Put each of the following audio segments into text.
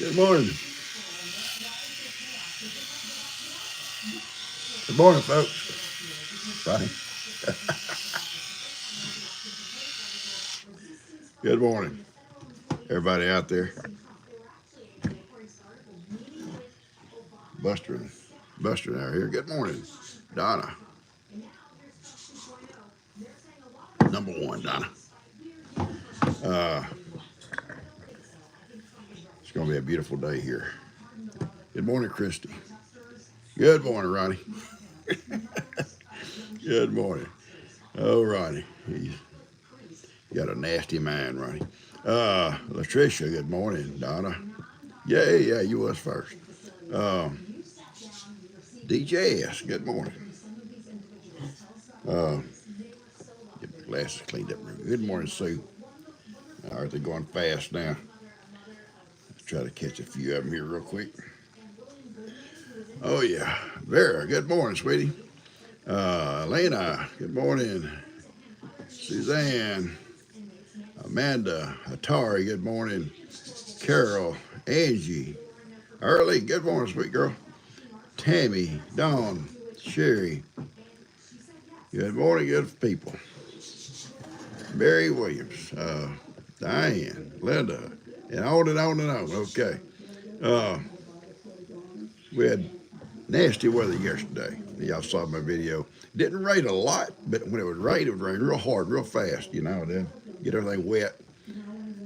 Good morning. Good morning, folks. Ronnie. Good morning, everybody out there. Buster and Buster out here. Good morning, Donna. Number one, Donna. Uh, it's gonna be a beautiful day here. Good morning, Christy. Good morning, Ronnie. Good morning. Oh, Ronnie, he's got a nasty mind, Ronnie. Latricia. Good morning, Donna. Yeah, you was first. DJS. Good morning. Uh, get my glasses cleaned up. Good morning, Sue. All right, they're going fast now. Let's try to catch a few of them here real quick. Oh, yeah. Vera, good morning, sweetie. Elena, good morning. Suzanne, Amanda, Atari, good morning. Carol, Angie, Early, good morning, sweet girl. Tammy, Dawn, Sherry, good morning, good people. Mary Williams, Diane, Linda, and on and on and on. Okay. Uh, we had nasty weather yesterday. Y'all saw my video. Didn't rain a lot, but when it would rain real hard, real fast, then get everything wet.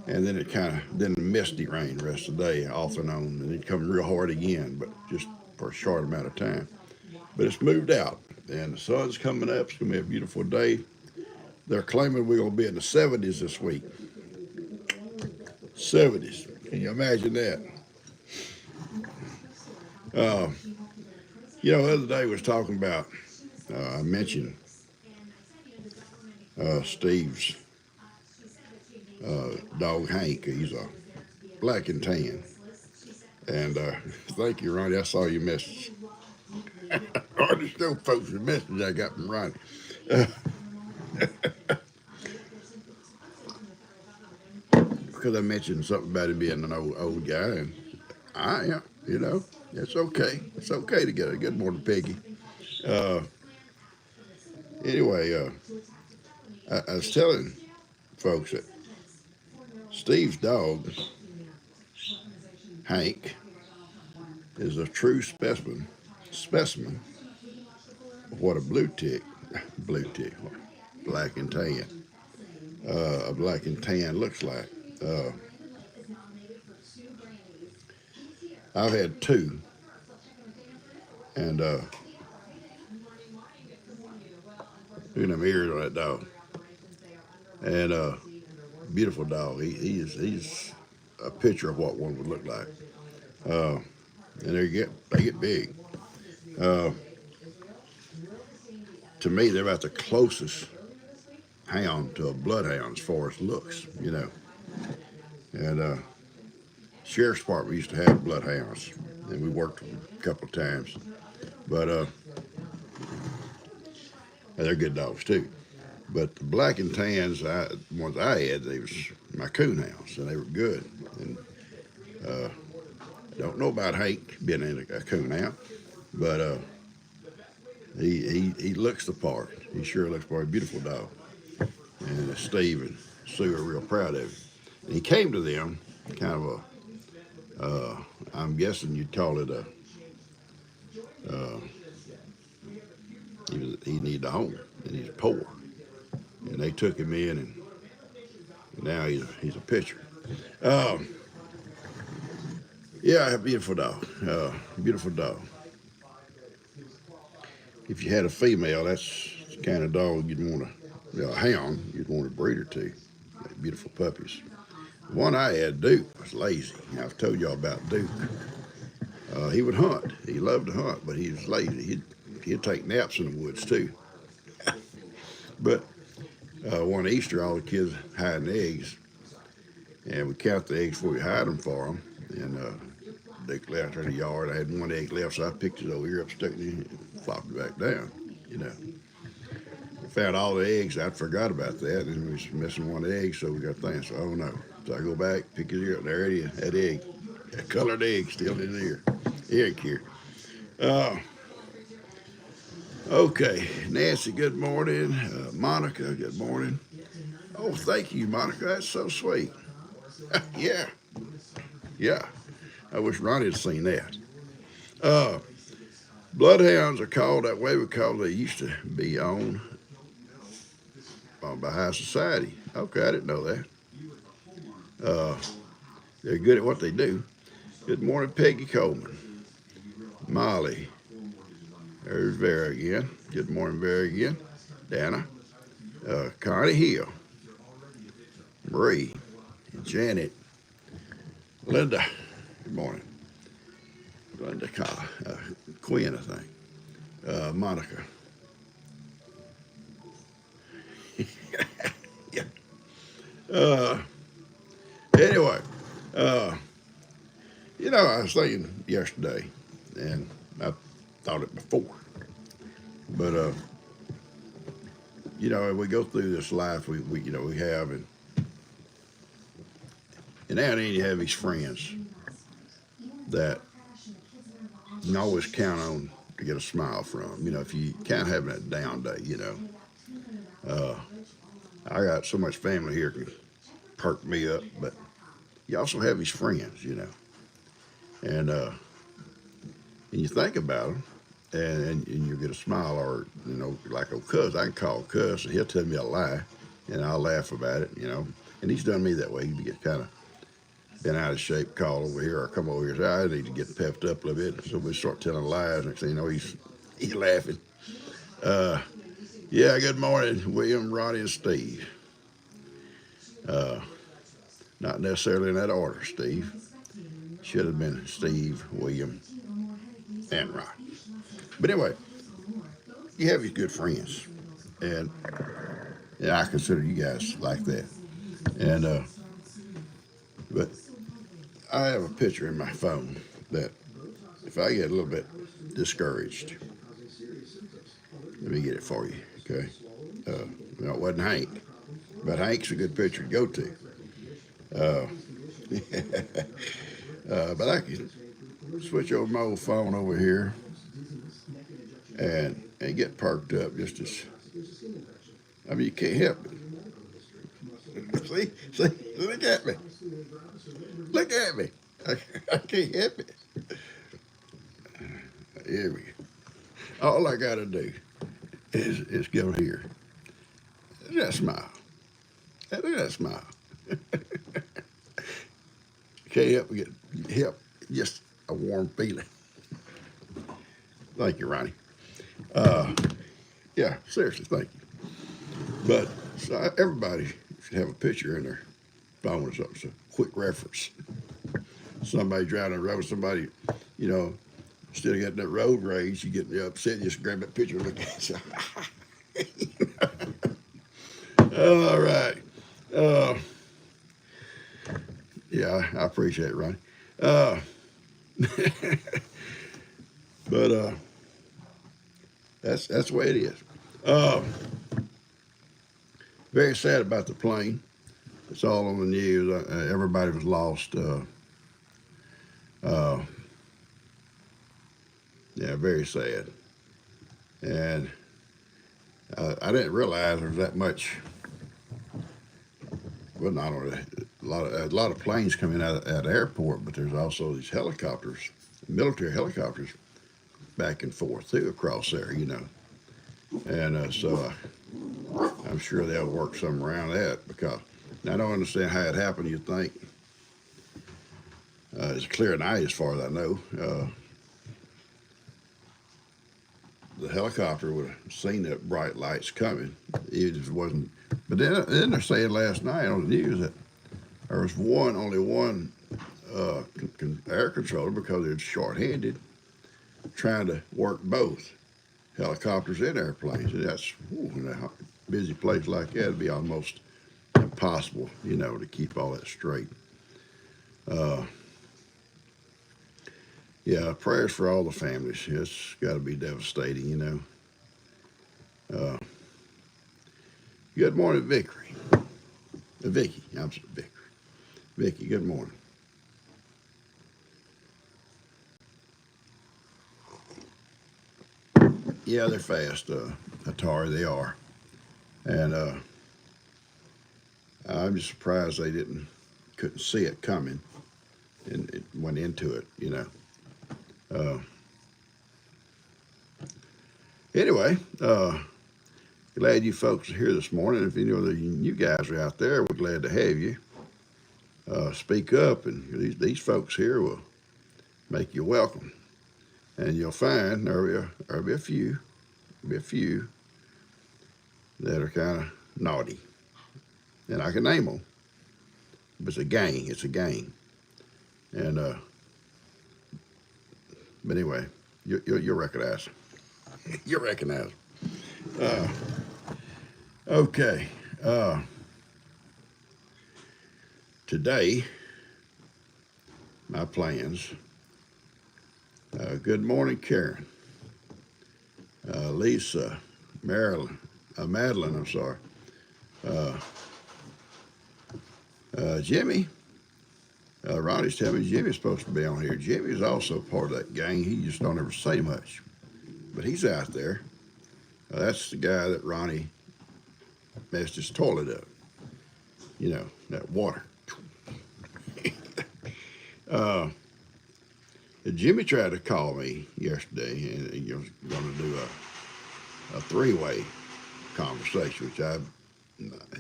And then it then misty rain the rest of the day, off and on. And it'd come real hard again, but just for a short amount of time. But it's moved out, and the sun's coming up. It's going to be a beautiful day. They're claiming we're going to be in the 70s this week. 70s. Can you imagine that? The other day was talking about, I mentioned Steve's dog Hank. He's a black and tan. And thank you, Ronnie. I saw your message. I just know folks the message I got from Ronnie. Because I mentioned something about him being an old guy, and I am, it's okay. It's okay to get a good morning, Peggy. Anyway, I was telling folks that Steve's dog, Hank, is a true specimen of what a black and tan, a black and tan looks like. I've had two, and look at them ears on that dog, and beautiful dog. He's a picture of what one would look like, and they get big. To me, they're about the closest hound to a bloodhound as far as looks, And sheriff's department used to have bloodhounds, and we worked with them a couple of times. But they're good dogs too. But the black and tans, ones I had, they was my coon hounds, and they were good. And I don't know about Hank being in a coon hound, but he looks the part. He sure looks the part. Beautiful dog. And Steve and Sue are real proud of him. And he came to them kind of I'm guessing you'd call it he needed a home, and he's poor. And they took him in, and now he's a pitcher. Yeah, a beautiful dog. Beautiful dog. If you had a female, that's the kind of dog you'd want a hound, you'd want to breed her to. Like beautiful puppies. The one I had, Duke, was lazy. I've told y'all about Duke. He would hunt. He loved to hunt, but he was lazy. He'd take naps in the woods too. But one Easter, all the kids hiding eggs, and we count the eggs before we hide them for them. And Duke left in the yard. I had one egg left, so I picked his old ear up, stuck it in, and flopped it back down. Found all the eggs. I forgot about that, and we was missing one egg, so we got thinking, so oh no. So I go back, pick his ear up, there it is, that egg. Colored egg still in his ear. Ear here. Uh, okay, Nancy, good morning. Monica, good morning. Oh, thank you, Monica. That's so sweet. Yeah, yeah. I wish Ronnie had seen that. Uh, Bloodhounds are called that way because they used to be owned by high society. Okay, I didn't know that. Uh, they're good at what they do. Good morning, Peggy Coleman. Molly. There's Vera again. Good morning, Vera again. Dana. Connie Hill. Marie. Janet. Linda. Good morning. Linda Quinn, I think. Monica. Yeah. Uh, anyway, uh, I was thinking yesterday, and I thought it before, but we go through this life we have, and now and then you have these friends that you can always count on to get a smile from. If you can't have that down day, uh, I got so much family here can perk me up, but you also have these friends, and you think about them, and you get a smile, or like a Cuz. I can call Cuz, and he'll tell me a lie, and I'll laugh about it, and he's done me that way. He get kind of been out of shape, call over here, or come over here and say, I need to get pepped up a little bit. So we start telling lies. Next thing you know, he's laughing. Uh, yeah, good morning, William, Ronnie, and Steve. Uh, Not necessarily in that order, Steve. Should have been Steve, William, and Ronnie. But anyway, you have these good friends, and I consider you guys like that. And but I have a picture in my phone that if I get a little bit discouraged, let me get it for you, okay? It wasn't Hank, but Hank's a good picture to go to. Uh, but I can switch over my old phone over here and get perked up just as. I mean, you can't help it. See, look at me. Look at me. I can't help it. Here we go. All I got to do is go here. Look at that smile. Look at that smile. Can't help just a warm feeling. Thank you, Ronnie. Uh, yeah, seriously, thank you. But so everybody should have a picture in their phone or something. So quick reference. Somebody driving the road, somebody, instead of getting that road rage, you get upset, you just grab that picture and look at it. All right. Uh, yeah, I appreciate it, Ronnie. Uh, but that's the way it is. Uh, Very sad about the plane. It's all on the news. Everybody was lost. Yeah, very sad. And I didn't realize there was that much. Well, not only a lot of planes coming out at the airport, but there's also these helicopters, military helicopters, back and forth too across there. And so I'm sure they'll work something around that because I don't understand how it happened. You'd think it's a clear night as far as I know. The helicopter would have seen the bright lights coming. It just wasn't. But then they're saying last night on the news that there was only one air controller because it's short-handed, trying to work both helicopters and airplanes. And that's in a busy place like that, it'd be almost impossible, to keep all that straight. Yeah, prayers for all the families. It's got to be devastating. Good morning, Vickery. Vicky, I'm sorry, Vickery. Vicky, good morning. Yeah, they're fast, Atari, they are. And I'm just surprised they couldn't see it coming and it went into it, you know. Uh, anyway, glad you folks are here this morning. If any of you guys are out there, we're glad to have you. Speak up, and these folks here will make you welcome. And you'll find there'll be a few that are kind of naughty, and I can name them. But it's a gang. It's a gang. And but anyway, you'll recognize. You'll recognize. Okay. Today, my plans. Good morning, Karen. Lisa, Marilyn, Madeline. I'm sorry. Jimmy. Ronnie's telling me Jimmy's supposed to be on here. Jimmy's also part of that gang. He just don't ever say much, but he's out there. That's the guy that Ronnie messed his toilet up. You know, that water. Jimmy tried to call me yesterday, and he was going to do a three-way conversation, which I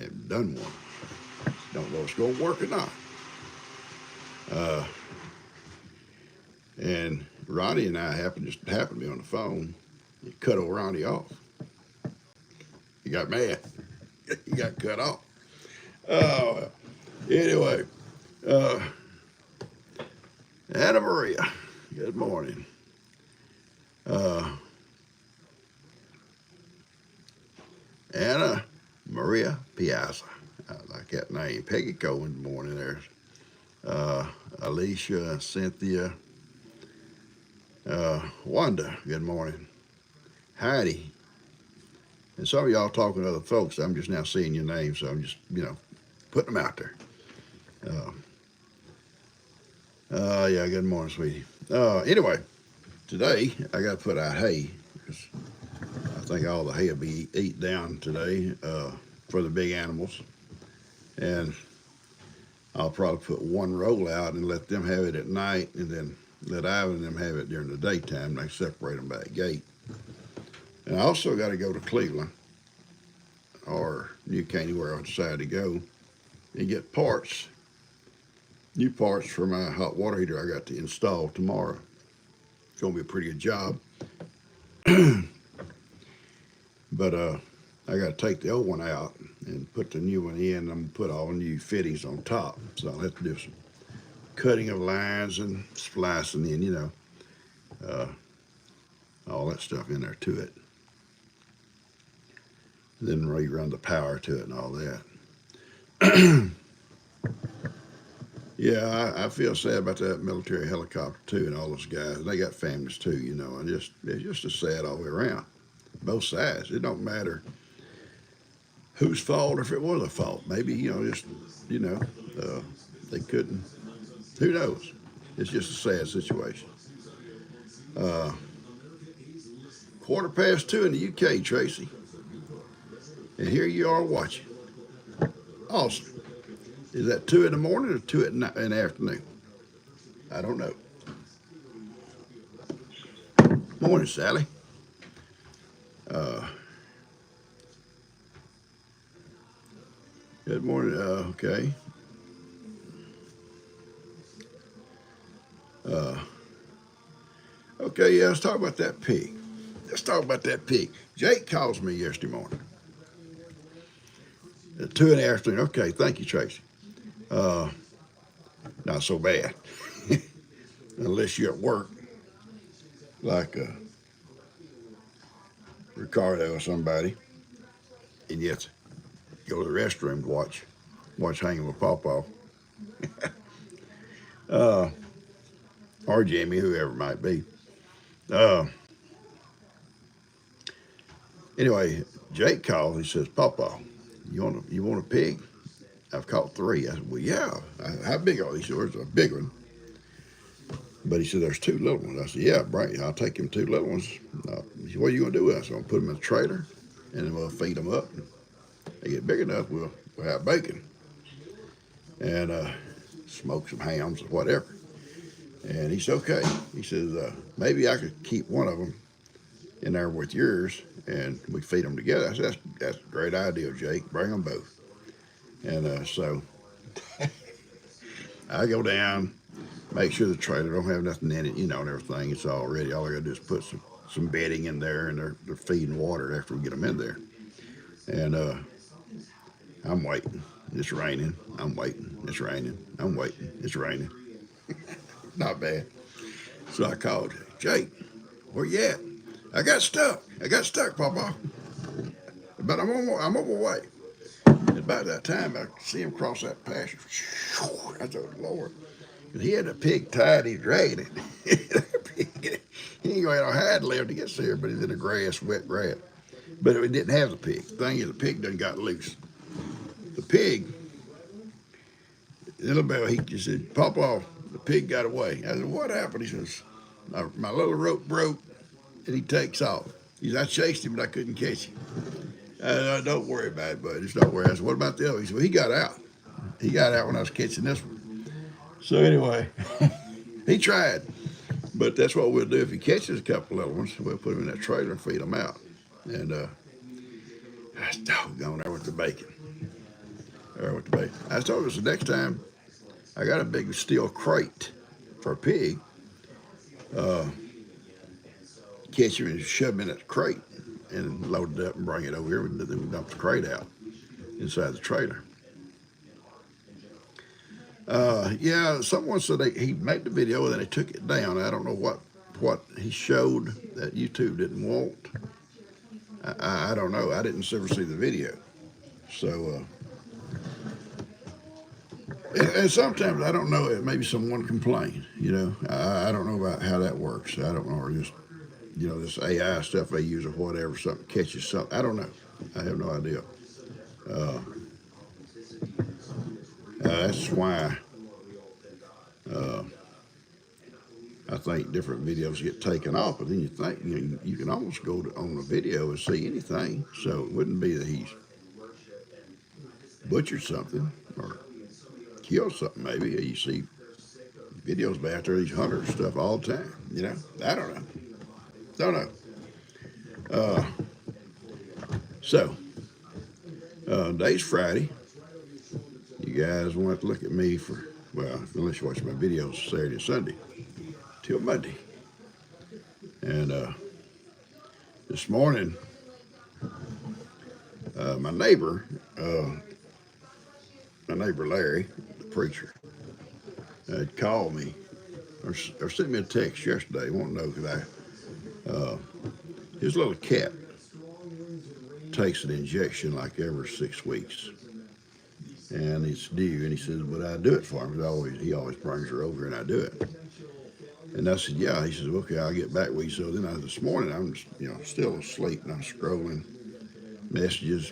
haven't done one. Don't know if it's going to work or not. And Ronnie and I happened to be on the phone. He cut old Ronnie off. He got mad. He got cut off. Anyway, Anna Maria, good morning. Anna Maria Piazza, I like that name. Peggy Cohen, good morning. There's Alicia, Cynthia, Wanda, good morning. Heidi, and some of y'all talking to other folks. I'm just now seeing your names, so I'm just, putting them out there. Yeah, good morning, sweetie. Anyway, today I got to put out hay because I think all the hay will be eaten down today for the big animals, and I'll probably put one roll out and let them have it at night, and then let Ivan and them have it during the daytime. They separate them by a gate. And I also got to go to Cleveland or New Caney, where I decide to go, and get parts, new parts for my hot water heater I got to install tomorrow. It's going to be a pretty good job. But I got to take the old one out and put the new one in. I'm going to put all new fittings on top. So I'll have to do some cutting of lines and splicing in, all that stuff in there to it. Then rerun the power to it and all that. Yeah, I feel sad about that military helicopter too, and all those guys. They got families too, and it's just as sad all the way around. Both sides. It don't matter whose fault or if it was a fault. Maybe, they couldn't. Who knows? It's just a sad situation. 2:15 in the UK, Tracy. And here you are watching. Awesome. Is that 2 in the morning or 2 in the afternoon? I don't know. Morning, Sally. Good morning. Okay. Okay, yeah, let's talk about that pig. Jake calls me yesterday morning. At 2 in the afternoon. Okay, thank you, Tracy. Not so bad. Unless you're at work, like Ricardo or somebody, and you have to go to the restroom to watch Hanging with PawPaw. Or Jimmy, whoever it might be. Anyway, Jake called. He says, "PawPaw, you want a pig? I've caught 3." I said, "Well, yeah. How big are these?" He said, "There's a big one." But he said, there's two little ones. I said, yeah, bring, I'll take him two little ones. He said, what are you going to do with us? I'm going to put them in the trailer, and then we'll feed them up. And they get big enough, we'll have bacon and smoke some hams or whatever. And he said, okay. He says, maybe I could keep one of them in there with yours, and we feed them together. I said, that's a great idea, Jake. Bring them both. And so I go down, make sure the trailer don't have nothing in it, and everything. It's all ready. All I got to do is put some bedding in there, and they're feeding water after we get them in there. And I'm waiting. It's raining. I'm waiting. It's raining. I'm waiting. It's raining. Not bad. So I called Jake. Where you at? I got stuck, PawPaw. But I'm on my way. And about that time, I see him cross that pasture. I thought, Lord. He had a pig tied, he dragged it. He ain't going to have no hide left to get there, but he's in the grass, wet grass. But we didn't have the pig. The thing is, the pig done got loose. The pig, little bell, he just said, PawPaw, the pig got away. I said, what happened? He says, my little rope broke, and he takes off. He said, I chased him, but I couldn't catch him. I said, don't worry about it, buddy. Just don't worry. I said, what about the other? He said, well, he got out. He got out when I was catching this one. So anyway, he tried. But that's what we'll do. If he catches a couple little ones, we'll put them in that trailer and feed them out. And that's doggone there with the bacon. I told us the next time I got a big steel crate for a pig, catch him and shove him in that crate and load it up and bring it over here. Then we dump the crate out inside the trailer. Yeah, someone said he made the video and then he took it down. I don't know what he showed that YouTube didn't want. I don't know. I didn't ever see the video. So, and sometimes I don't know. Maybe someone complained. I don't know about how that works. I don't know, or just this AI stuff they use or whatever. Something catches something. I don't know. I have no idea. That's why I think different videos get taken off, but then you think you can almost go on a video and see anything. So it wouldn't be that he's butchered something or killed something. Maybe you see videos back there, these hunters stuff all the time. I don't know. So today's Friday. You guys want to look at me unless you watch my videos Saturday and Sunday, till Monday. And this morning, my neighbor Larry, the preacher, had called me or sent me a text yesterday. Won't know because his little cat takes an injection like every 6 weeks. And it's due, and he says, but I do it for him. He always brings her over, and I do it. And I said, yeah. He says, okay, I'll get back with you. So then this morning, I'm still asleep, and I'm scrolling messages.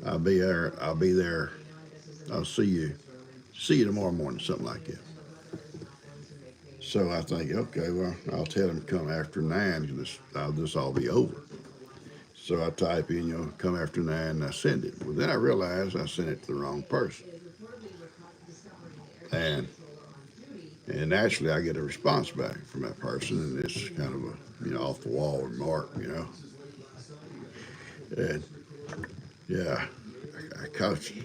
I'll be there. I'll see you tomorrow morning, something like that. So I think, okay, well, I'll tell him to come after 9 because this all be over. So I type in, come after 9, and I send it. Well, then I realized I sent it to the wrong person. And naturally, I get a response back from that person, and it's kind of a, off the wall remark, And, yeah, I caught you.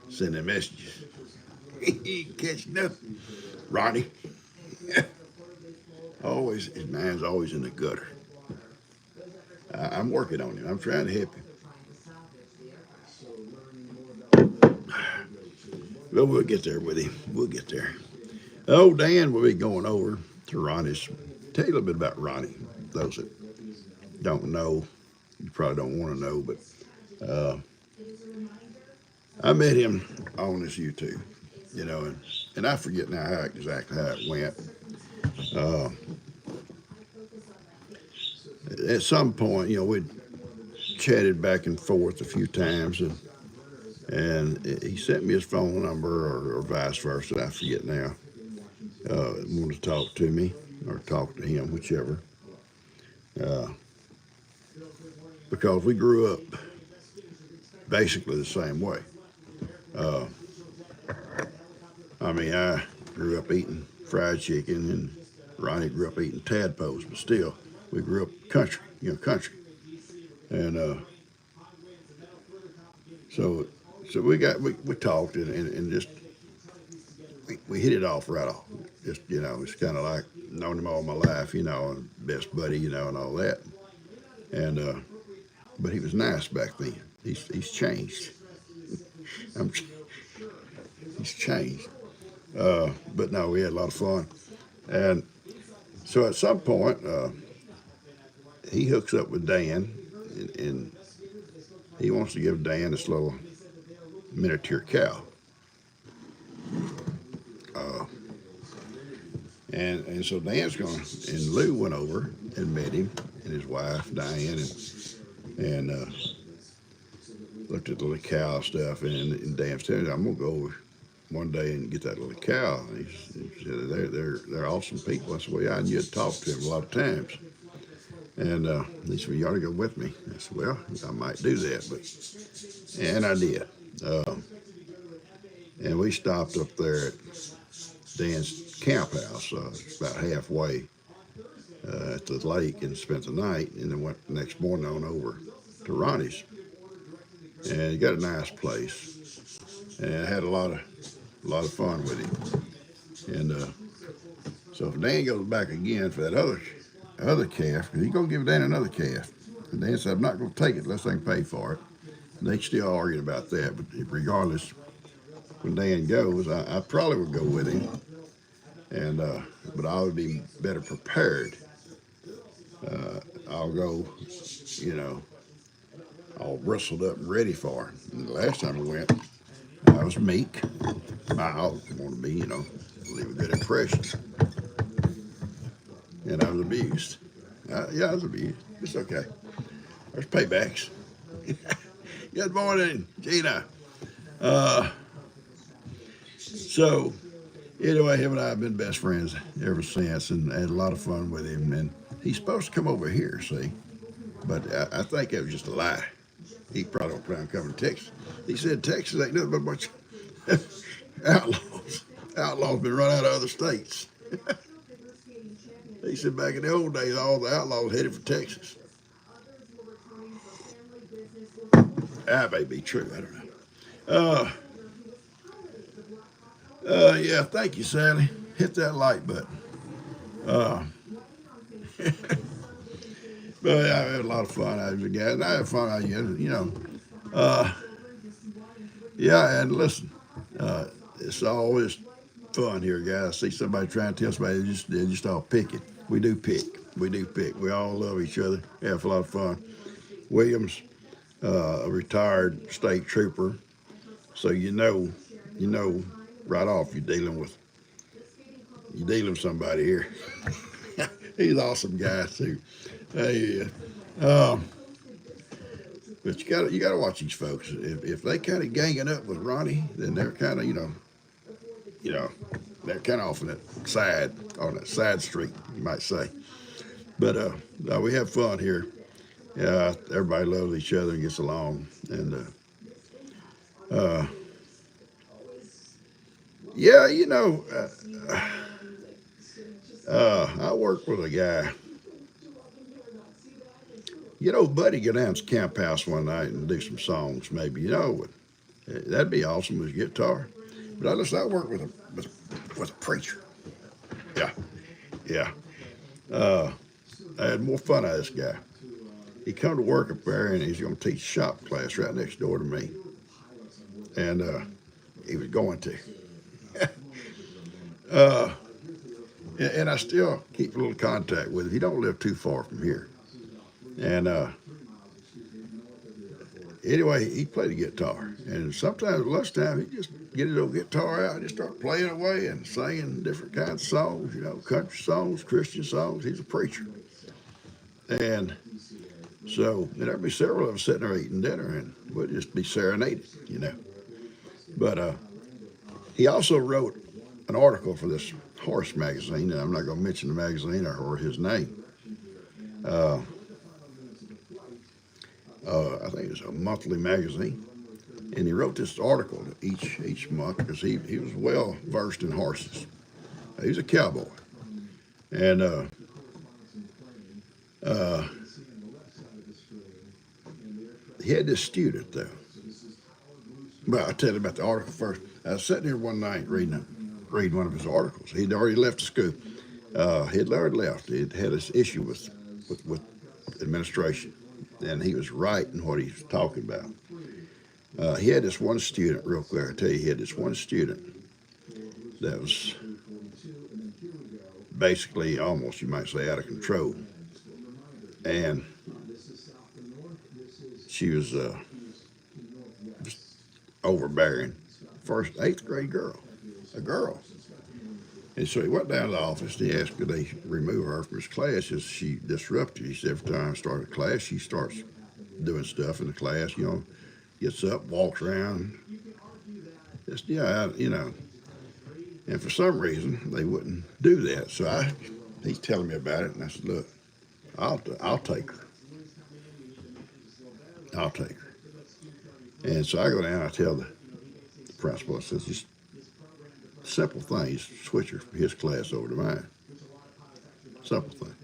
Sending messages. He ain't catch nothing. Ronnie. His mind's always in the gutter. I'm working on him. I'm trying to help him. Well, we'll get there with him. We'll get there. Oh, Dan will be going over to Ronnie's. Tell you a little bit about Ronnie. Those that don't know, you probably don't want to know, but I met him on this YouTube, and I forget now exactly how it went. At some point, we'd chatted back and forth a few times, And he sent me his phone number or vice versa. I forget now. Wanted to talk to me or talk to him, whichever. Uh, because we grew up basically the same way. Uh, I grew up eating fried chicken, and Ronnie grew up eating tadpoles, but still, we grew up country, country. And so, we talked and just we hit it off right off. Just it's kind of like known him all my life, and best buddy, and all that. And but he was nice back then. He's changed. I'm, he's changed. But no, we had a lot of fun. And so at some point, he hooks up with Dan, and he wants to give Dan this little miniature cow. Uh, and so Dan's going, and Lou went over and met him and his wife Diane, and looked at the little cow stuff, and Dan's telling him, I'm gonna go over one day and get that little cow. And he said they're awesome people. I said, well, yeah, I knew to talk to him a lot of times. And he said, well, you ought to go with me. I said, well, I might do that, and I did. And we stopped up there at Dan's camp house, about halfway at the lake, and spent the night, and then went the next morning on over to Ronnie's. And he got a nice place, and I had a lot of fun with him. And so if Dan goes back again for that other calf, he's gonna give Dan another calf. And Dan said, I'm not gonna take it unless I can pay for it. And they still arguing about that, but regardless, when Dan goes, I probably would go with him, and but I would be better prepared. I'll go, all bristled up and ready for him. And the last time I went, I was meek. I always want to be, leave a good impression. And I was abused. Yeah, I was abused. It's okay. There's paybacks. Good morning, Gina. So, anyway, him and I have been best friends ever since, and had a lot of fun with him. And he's supposed to come over here, see? But I think it was just a lie. He probably don't plan on coming to Texas. He said Texas ain't nothing but a bunch of outlaws. Outlaws been run out of other states. He said back in the old days, all the outlaws headed for Texas. That may be true. I don't know. Yeah, thank you, Sally. Hit that like button. But yeah, I had a lot of fun out of the guys, and I had fun out of you, yeah, and listen, it's always fun here, guys. See somebody trying to tell somebody they're just all picking. We do pick. We all love each other. Have a lot of fun. Williams, a retired state trooper, so you know right off you're dealing with somebody here. He's an awesome guy too. Hey, but you gotta watch these folks. If they kind of ganging up with Ronnie, then they're kind of they're kind of off on that side street, you might say. But no, we have fun here. Yeah, everybody loves each other and gets along, and yeah, I work with a guy. Buddy, go down to camp house one night and do some songs, maybe. That'd be awesome with his guitar. But I work with a preacher. Yeah. I had more fun out of this guy. He come to work up there, and he's going to teach shop class right next door to me. And he was going to. And I still keep a little contact with him. He don't live too far from here. And anyway, he played the guitar. And sometimes, lunchtime, he just get his old guitar out and just start playing away and singing different kinds of songs, country songs, Christian songs. He's a preacher. And so there'd be several of us sitting there eating dinner, and we'd just be serenaded. But he also wrote an article for this horse magazine, and I'm not going to mention the magazine or his name. I think it's a monthly magazine, and he wrote this article each month because he was well versed in horses. He was a cowboy, and uh, he had this student though. Well, I'll tell you about the article first. I was sitting here one night reading one of his articles. He'd already left the school. He'd already left. He'd had this issue with administration, and he was right in what he was talking about. He had this one student, real quick, I tell you, he had this one student that was basically almost, you might say, out of control. And she was just overbearing. First, 8th grade girl, a girl. And so he went down to the office and he asked could they remove her from his class as she disrupted. He said every time I start a class, she starts doing stuff in the class, gets up, walks around. Just, and for some reason, they wouldn't do that. So he's telling me about it, and I said, look, I'll take her. I'll take her. And so I go down, I tell the principal, I says, just simple thing, switch her from his class over to mine. Simple thing.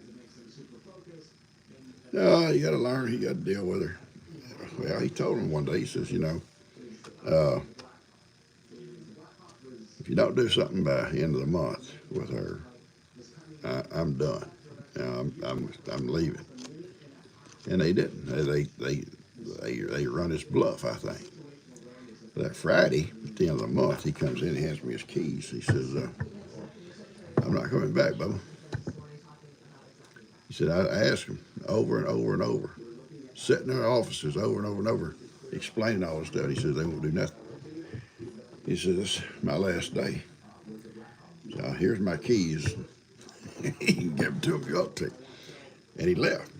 No, you got to learn, you got to deal with her. Well, he told him one day, he says, if you don't do something by the end of the month with her, I'm done. I'm leaving. And they didn't. They run his bluff, I think. That Friday, at the end of the month, he comes in and hands me his keys. He says, I'm not coming back, Bubba. He said, I asked him over and over and over, sitting in their offices over and over and over, explaining all this stuff. He says, they won't do nothing. He says, this is my last day. So here's my keys. He can give them to him if you want to. And he left.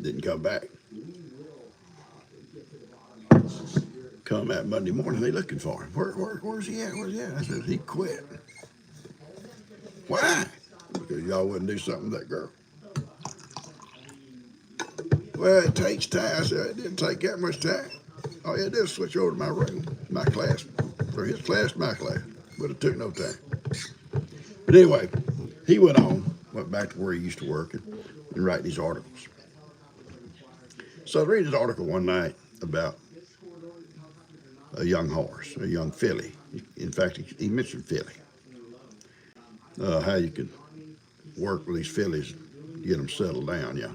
Didn't come back. Come that Monday morning, they looking for him. Where's he at? Where's he at? I said, he quit. Why? Because y'all wouldn't do something with that girl. Well, it takes time. I said, it didn't take that much time. All you had to do is switch over to my room, my class, from his class to my class. But it took no time. But anyway, he went back to where he used to work and write these articles. So I was reading this article one night about a young horse, a young filly. In fact, he mentioned filly. How you could work with these fillies, get them settled down, yeah.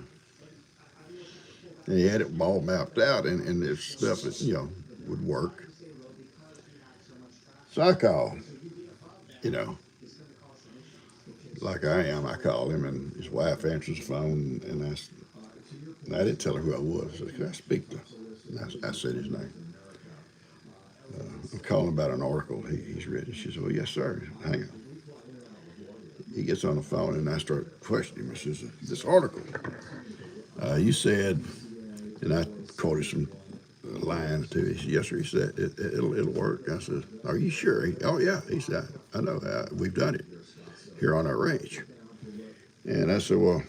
And he had it all mapped out, and there's stuff that, would work. So I called, like I am, I called him, and his wife answers the phone, and I didn't tell her who I was. I said, can I speak to him? I said his name. I'm calling about an article he's written. She said, well, yes, sir. Hang on. He gets on the phone, and I start questioning him. I says, this article, you said, and I quoted some lines to him. He said, yes, sir. He said, it'll work. I said, are you sure? Oh, yeah. He said, I know. We've done it here on our ranch. And I said, well,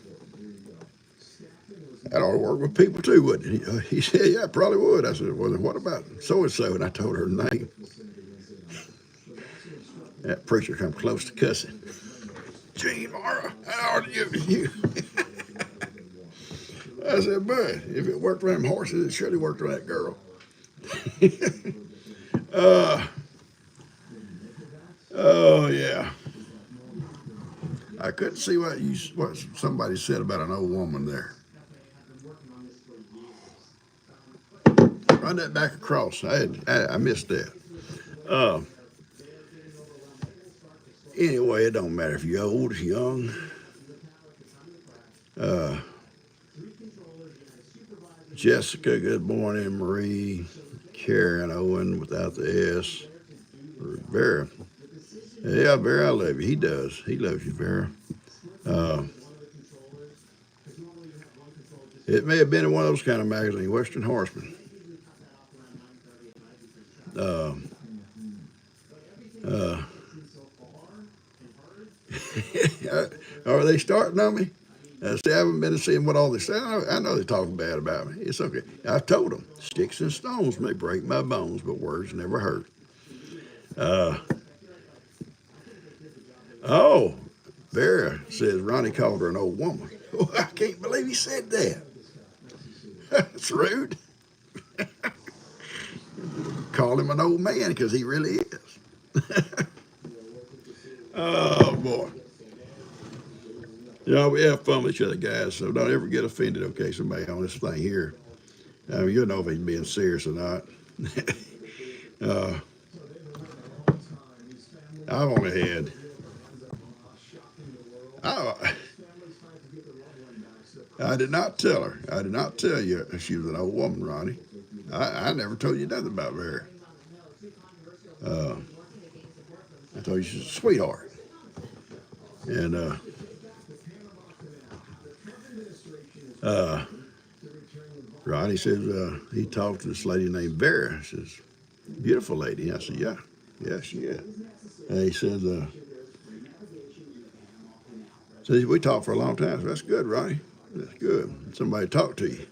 that ought to work with people too, wouldn't it? He said, yeah, probably would. I said, well, then what about so-and-so? And I told her name. That preacher come close to cussing. Gee, Mara, how old are you? I said, bud, if it worked for them horses, it surely worked for that girl. Oh, yeah. I couldn't see what somebody said about an old woman there. Run that back across. I missed that. Anyway, it don't matter if you're old or young. Jessica, good morning. Marie, Karen, Owen, without the S. Vera. Yeah, Vera, I love you. He does. He loves you, Vera. It may have been in one of those kind of magazines, Western Horseman. Are they starting on me? See, I haven't been seeing what all they say. I know they're talking bad about me. It's okay. I've told them, sticks and stones may break my bones, but words never hurt. Uh, oh, Vera says Ronnie called her an old woman. Oh, I can't believe he said that. That's rude. Call him an old man because he really is. Oh, boy. You know, we have fun with each other, guys, so don't ever get offended, okay, somebody on this thing here. I mean, you'll know if he's being serious or not. uh, I went ahead. I did not tell her. I did not tell you she was an old woman, Ronnie. I never told you nothing about her. I told you she's a sweetheart. And Ronnie says he talked to this lady named Vera. She says, beautiful lady. I said, yeah, she is. And he says, we talked for a long time. So that's good, Ronnie. That's good. Somebody talked to you.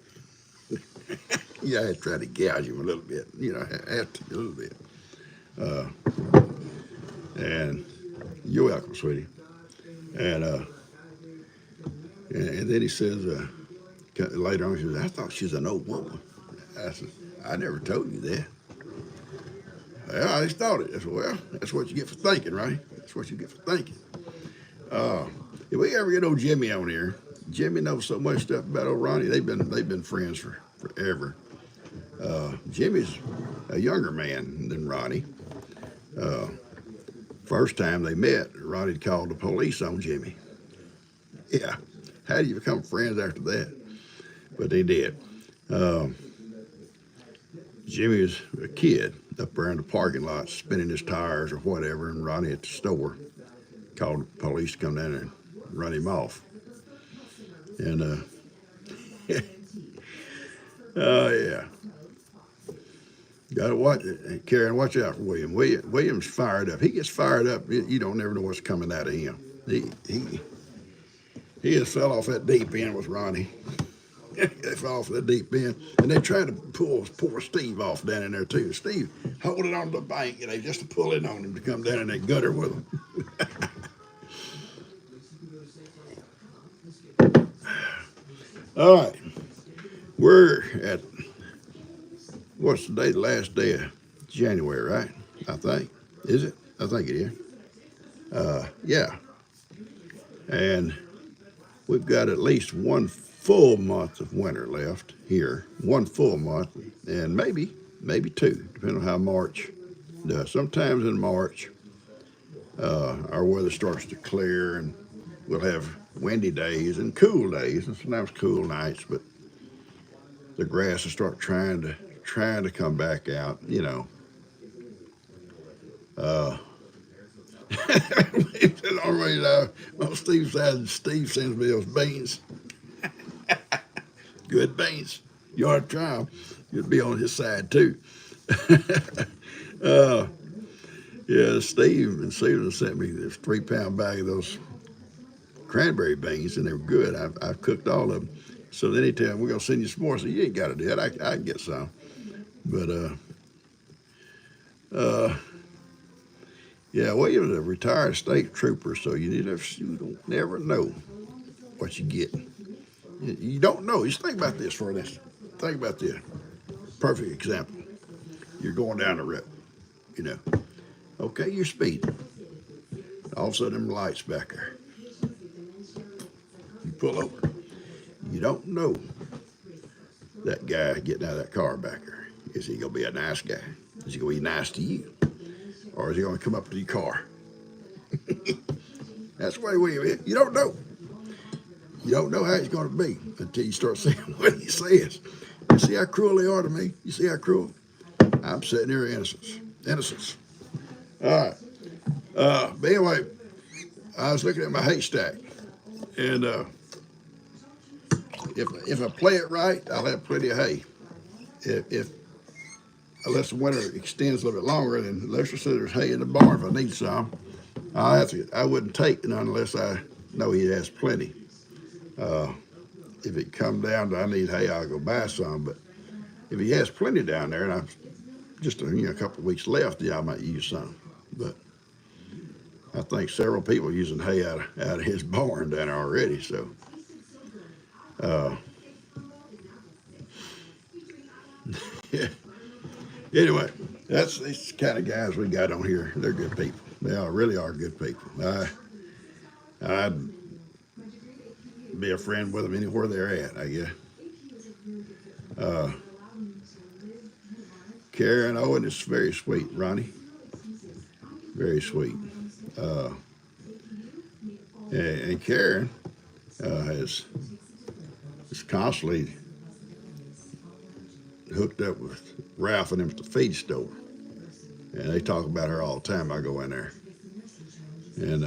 Yeah, I had to try to gouge him a little bit. You know, I had to a little bit. And you're welcome, sweetie. And then he says, later on, he says, I thought she was an old woman. I said, I never told you that. Well, I just thought it. I said, well, that's what you get for thinking, right? That's what you get for thinking. If we ever get old Jimmy on here, Jimmy knows so much stuff about old Ronnie. They've been friends for forever. Jimmy's a younger man than Ronnie. First time they met, Ronnie called the police on Jimmy. Yeah, how do you become friends after that? But they did. Jimmy was a kid up there in the parking lot spinning his tires or whatever, and Ronnie at the store called the police to come down and run him off. And oh yeah, gotta watch it. Karen, watch out for William. William's fired up. He gets fired up. You don't never know what's coming out of him. He just fell off that deep end with Ronnie. They fell off that deep end, and they tried to pull poor Steve off down in there too. Steve holding on to the bank, just to pull in on him to come down in that gutter with him. All right, we're at what's the day? The last day of January, right? I think. Is it? I think it is. Yeah, and we've got at least one full month of winter left here. One full month, and maybe two, depending on how March does. Sometimes in March, our weather starts to clear, and we'll have windy days and cool days, and sometimes cool nights. But the grass will start trying to come back out. Already, on Steve's side, Steve sends me those beans. Good beans. You ought to try them. You'll be on his side too. Yeah, Steve and Susan sent me this 3-pound bag of those cranberry beans, and they were good. I've cooked all of them. So then he tell me, we're going to send you some more. So you ain't got to do it. I can get some. But, yeah, well, you're a retired state trooper, so you don't never know what you get. You don't know. Just think about this for this. Think about this. Perfect example. You're going down the road, Okay, you're speeding. All of a sudden, them lights back there. You pull over. You don't know that guy getting out of that car back there. Is he going to be a nice guy? Is he going to be nice to you? Or is he going to come up to your car? That's the way you don't know. You don't know how he's going to be until you start seeing what he says. You see how cruel they are to me? You see how cruel? I'm sitting here innocence. All right. But anyway, I was looking at my haystack, and if I play it right, I'll have plenty of hay. Unless the winter extends a little bit longer, then let's just say there's hay in the barn if I need some. I wouldn't take none unless I know he has plenty. Uh, if it come down to I need hay, I'll go buy some. But if he has plenty down there, and I've just a couple of weeks left, yeah, I might use some. But I think several people using hay out of his barn down there already. So uh, yeah. Anyway, that's the kind of guys we got on here. They're good people. They really are good people. I'd be a friend with them anywhere they're at, I guess. Uh, Karen Owen is very sweet. Ronnie, very sweet. Uh, and Karen is constantly hooked up with Ralph and them at the feed store. And they talk about her all the time. I go in there. And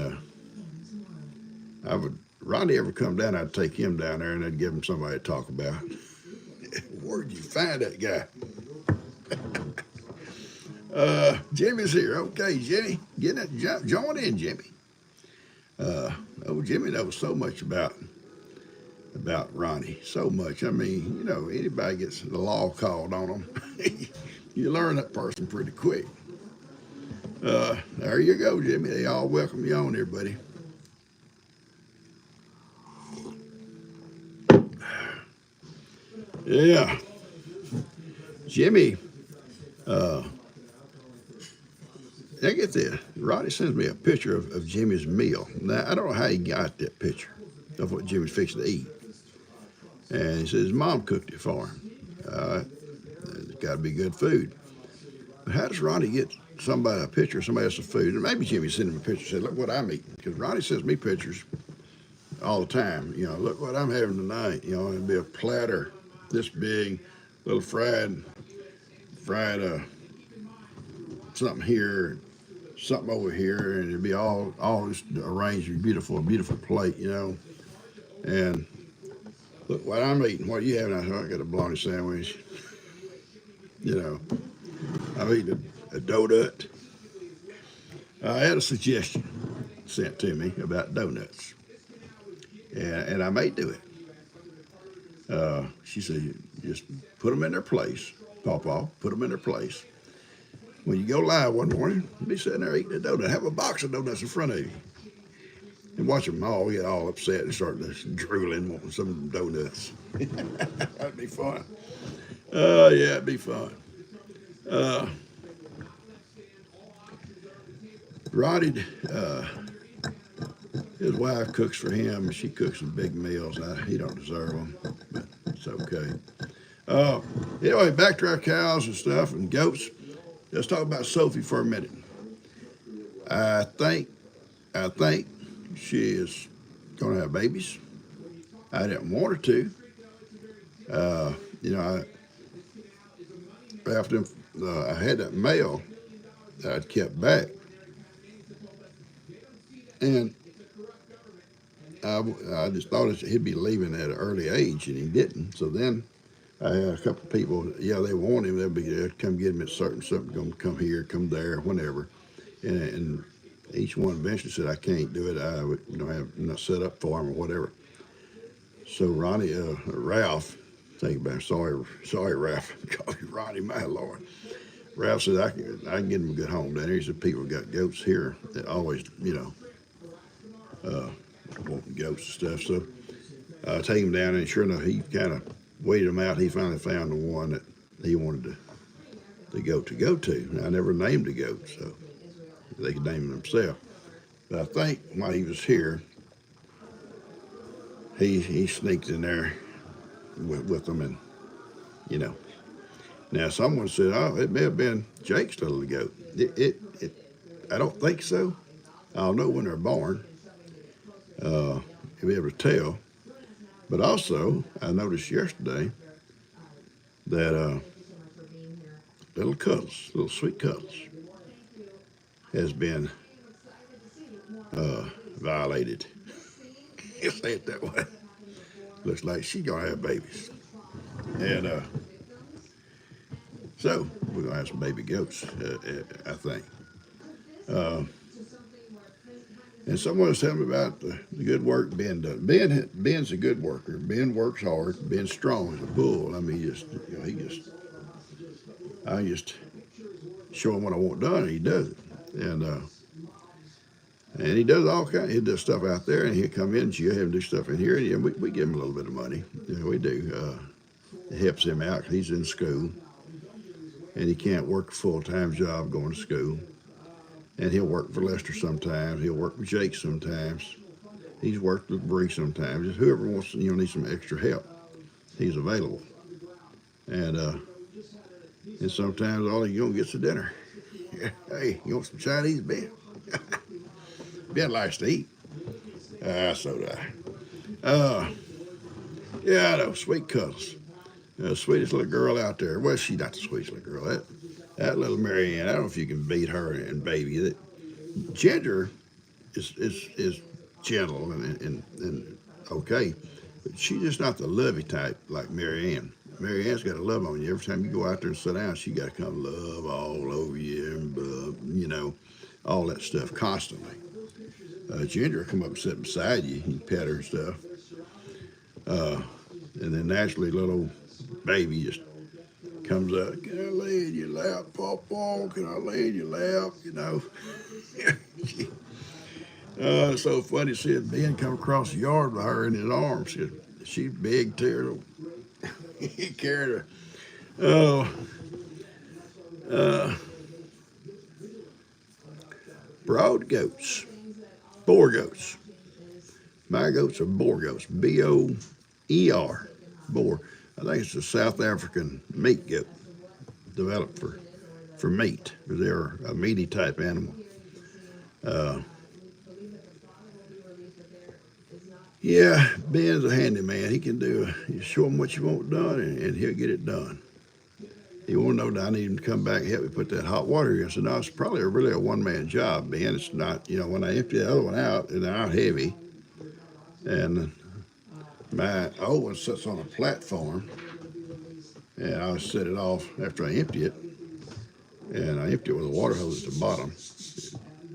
Ronnie ever come down, I'd take him down there and I'd give him somebody to talk about. Where'd you find that guy? Jimmy's here. Okay, Jimmy. Join in, Jimmy. Jimmy knows so much about Ronnie. So much. I mean, anybody gets the law called on them, you learn that person pretty quick. There you go, Jimmy. They all welcome you on here, buddy. Yeah. Jimmy, I get this. Ronnie sends me a picture of Jimmy's meal. Now, I don't know how he got that picture of what Jimmy's fixing to eat. And he says his mom cooked it for him. It's got to be good food. But how does Ronnie get a picture of somebody else's food? And maybe Jimmy sent him a picture and said, look what I'm eating. Because Ronnie sends me pictures all the time. Look what I'm having tonight. It'd be a platter this big, little fried something here, something over here, and it'd be all just arranged in a beautiful plate, And look what I'm eating. What are you having? I got a bologna sandwich. I'm eating a donut. I had a suggestion sent to me about donuts, and I may do it. She said, just put them in their place, PawPaw, put them in their place. When you go live one morning, be sitting there eating a donut. Have a box of donuts in front of you. And watch them all get all upset and start drooling, wanting some donuts. That'd be fun. Yeah, it'd be fun. Ronnie, his wife cooks for him. She cooks some big meals. He don't deserve them, but it's okay. Anyway, back to our cows and stuff and goats. Let's talk about Sophie for a minute. I think she is going to have babies. I didn't want her to. After I had that mail that I'd kept back, and I just thought he'd be leaving at an early age, and he didn't. So then I had a couple of people, they want him. They'd come get him at something, going to come here, come there, whenever. And each one eventually said, I can't do it. I'm not set up for him or whatever. So Ralph, think about it, sorry, Ralph, call you Ronnie, my Lord. Ralph said, I can get him a good home down here. He said, people got goats here that always, wanting goats and stuff. So I take him down, and sure enough, he kind of waited him out. He finally found the one that he wanted the goat to go to. Now, I never named the goat, so they could name him themselves. But I think while he was here, he sneaked in there with them, and Now someone said, "Oh, it may have been Jake stole the goat." I don't think so. I'll know when they're born. You'll be able to tell. But also, I noticed yesterday that little sweet Cuddles, has been violated. You say it that way. Looks like she's gonna have babies, and so we're gonna have some baby goats, I think. And someone was telling me about the good work Ben does. Ben's a good worker. Ben works hard. Ben's strong as a bull. I mean, I just show him what I want done, and he does it. And he does all kinds. He does stuff out there, and he'll come in and she'll have him do stuff in here, and we give him a little bit of money. We do. It helps him out. He's in school, and he can't work a full-time job going to school. And he'll work for Lester sometimes. He'll work with Jake sometimes. He's worked with Bree sometimes. Just whoever wants to, need some extra help, he's available. And sometimes all you gonna get's a dinner. Hey, you want some Chinese, Ben? Ben likes to eat. So do I. Yeah, I know. Sweet Cuddles. Sweetest little girl out there. Well, she's not the sweetest little girl. That little Mary Ann, I don't know if you can beat her and baby. That Ginger is gentle and okay, but she's just not the lovey type like Mary Ann. Mary Ann's got to love on you. Every time you go out there and sit down, she got to come love all over you and, all that stuff constantly. Ginger will come up and sit beside you and pet her and stuff. And then naturally, little old baby just comes up, can I lay in your lap, PawPaw? Can I lay in your lap? It's so funny seeing Ben come across the yard with her in his arms. She's big, terrible. He carried her. Broad goats, boar goats. My goats are boar goats, B-O-E-R, boar. I think it's a South African meat goat developed for meat, because they're a meaty type animal. Yeah, Ben's a handyman. He can you show him what you want done, and he'll get it done. He won't know that I need him to come back and help me put that hot water in. So no, it's probably really a one-man job, Ben. It's not, when I empty the other one out, it's out heavy. And my old one sits on a platform, and I'll set it off after I empty it. And I empty it with a water hose at the bottom,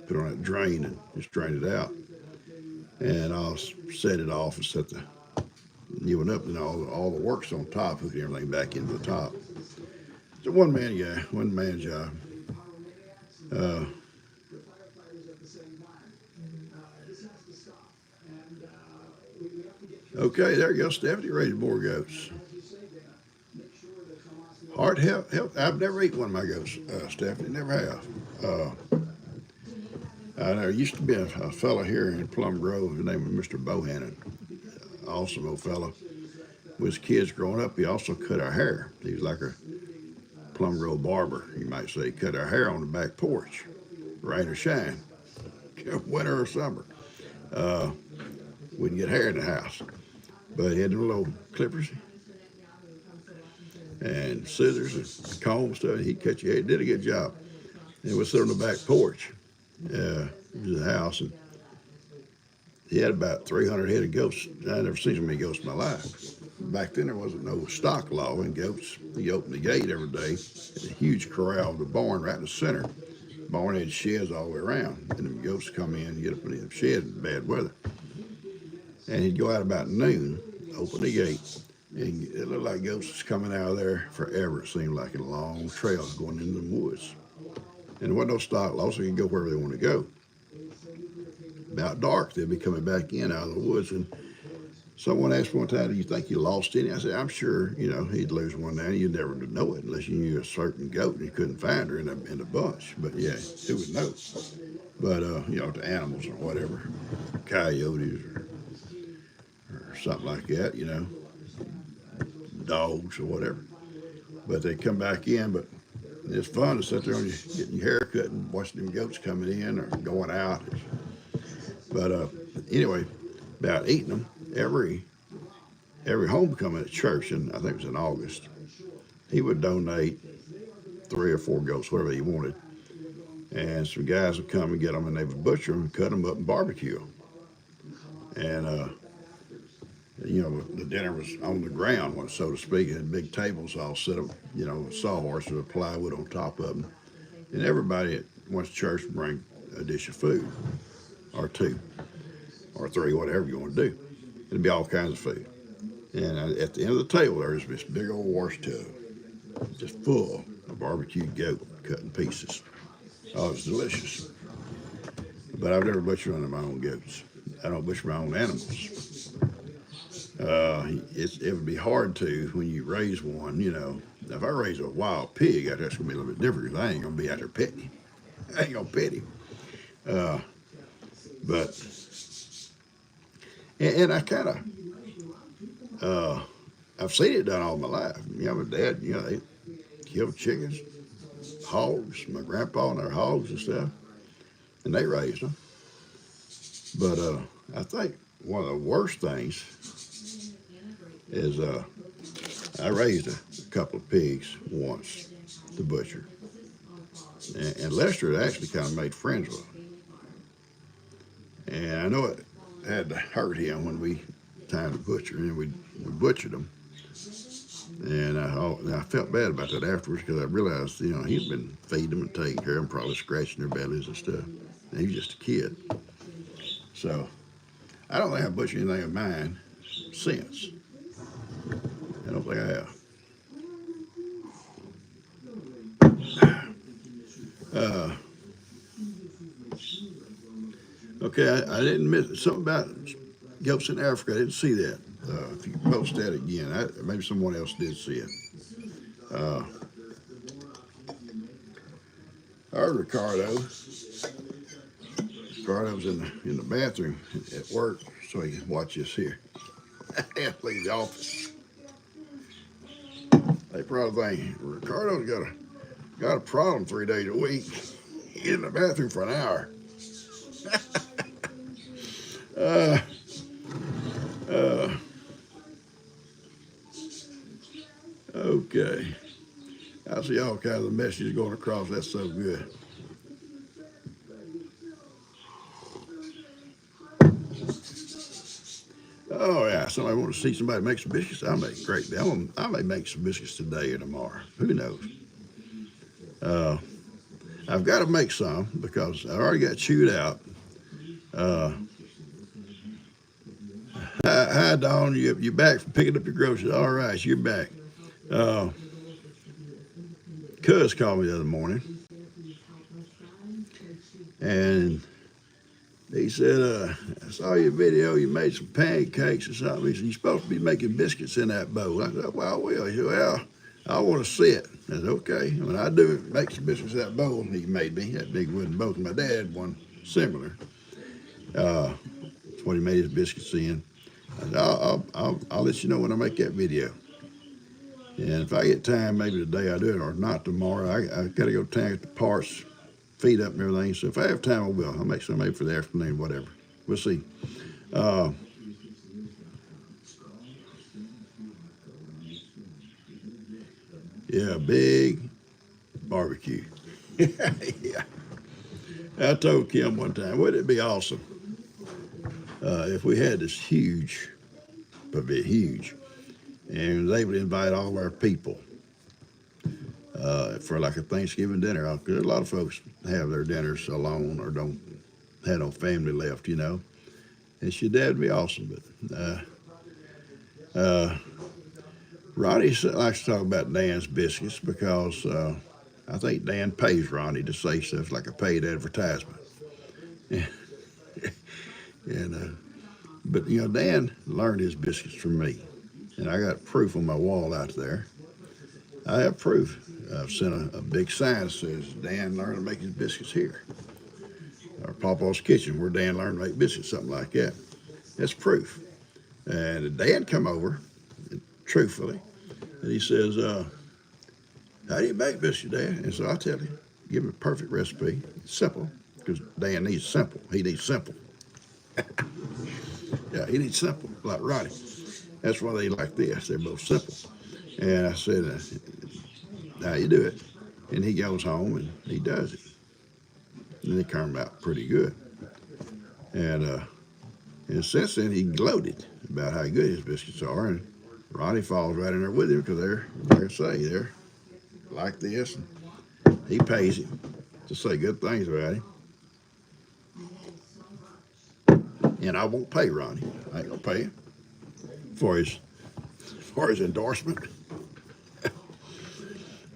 put it on that drain and just drain it out. And I'll set it off and set the new one up, and all the work's on top, hooking everything back into the top. It's a one-man job. Okay, there you go, Stephanie, raised boar goats. Heart health. I've never eaten one of my goats, Stephanie, never have. There used to be a fella here in Plum Grove. His name was Mr. Bohannon. Awesome old fella. With his kids growing up, he also cut our hair. He was like a Plum Grove barber, you might say. He cut our hair on the back porch, rain or shine, winter or summer. We didn't get hair in the house, but he had them little clippers and scissors and comb stuff. He'd cut your hair. He did a good job. And we'd sit on the back porch. It was a house, and he had about 300 head of goats. I'd never seen so many goats in my life. Back then, there wasn't no stock law in goats. He opened the gate every day. A huge corral with a barn right in the center. The barn had sheds all the way around, and the goats come in and get up in the shed in bad weather. And he'd go out about noon, open the gate, and it looked like ghosts was coming out of there forever. It seemed like a long trail going into the woods. And there wasn't no stock law, so you could go wherever they want to go. About dark, they'd be coming back in out of the woods. And someone asked one time, do you think you lost any? I said, I'm sure, he'd lose one now. You'd never know it unless you knew a certain goat and you couldn't find her in a bunch. But yeah, who would know? But, to animals or whatever, coyotes or something like that, dogs or whatever. But they come back in, but it's fun to sit there and getting your hair cut and watching them goats coming in or going out. But anyway, about eating them, every homecoming at church, and I think it was in August, he would donate 3 or 4 goats, whatever he wanted. And some guys would come and get them, and they would butcher them, cut them up, and barbecue them. And the dinner was on the ground, so to speak. It had big tables all set up, sawhorses with plywood on top of them. And everybody at once church would bring a dish of food or 2 or 3, whatever you want to do. It'll be all kinds of food. And at the end of the table, there's this big old wash tub, just full of barbecued goat cut in pieces. Oh, it's delicious. But I've never butchered one of my own goats. I don't butcher my own animals. It would be hard to when you raise one, you know. If I raise a wild pig, that's going to be a little bit different because I ain't going to be out there petting him. I ain't going to pet him. But, and I kind of, I've seen it done all my life. You know, my dad, you know, they killed chickens, hogs. My grandpa and their hogs and stuff, and they raised them. But I think one of the worst things is I raised a couple of pigs once to butcher. And Lester had actually kind of made friends with them. And I know it had to hurt him when we time to butcher, and we butchered them. And I felt bad about that afterwards because I realized, you know, he'd been feeding them and taking care of them, probably scratching their bellies and stuff. And he was just a kid. So I don't think I've butchered anything of mine since. I don't think I have. Okay, I didn't miss something about goats in Africa. I didn't see that. If you could post that again, maybe someone else did see it. I heard Ricardo. Ricardo's in the bathroom at work, so he can watch this here. And leave the office. They probably think Ricardo's got a problem 3 days a week. Get in the bathroom for an hour. Okay. I see all kinds of messages going across. That's so good. Oh, yeah. Somebody want to see somebody make some biscuits? I'll make great. I may make some biscuits today or tomorrow. Who knows? I've got to make some because I already got chewed out. Hi, Dawn. You're back from picking up your groceries. All right, you're back. Cuz called me the other morning, and he said, I saw your video. You made some pancakes or something. He said, you're supposed to be making biscuits in that bowl. I said, well, I will. He said, well, I want to see it. I said, okay. When I do make some biscuits in that bowl he made me, that big wooden bowl. My dad had one similar. That's what he made his biscuits in. I said, I'll let you know when I make that video. And if I get time, maybe today I do it, or not tomorrow. I got to go to town, get the parts, feed up and everything. So if I have time, I will. I'll make some maybe for the afternoon, whatever. We'll see. Yeah, big barbecue. Yeah. I told Kim one time, wouldn't it be awesome if we had this huge, and was able to invite all of our people for like a Thanksgiving dinner. Because a lot of folks have their dinners alone or don't have no family left, you know. And she dad would be awesome. But Ronnie likes to talk about Dan's biscuits because I think Dan pays Ronnie to say stuff like a paid advertisement. But you know, Dan learned his biscuits from me. And I got proof on my wall out there. I have proof. I've sent a big sign that says Dan learned to make his biscuits here. Or PawPaw's Kitchen, where Dan learned to make biscuits, something like that. That's proof. And Dan come over, truthfully, and he says, how do you make biscuits, Dad? And so I tell him, give him a perfect recipe. It's simple, because Dan needs simple. He needs simple. Yeah, he needs simple, like Ronnie. That's why they like this. They're both simple. And I said, how you do it? And he goes home and he does it. And they come out pretty good. And since then, he gloated about how good his biscuits are. And Ronnie falls right in there with him because they're, like I say, they're like this. And he pays him to say good things about him. And I won't pay Ronnie. I ain't gonna pay him for his endorsement.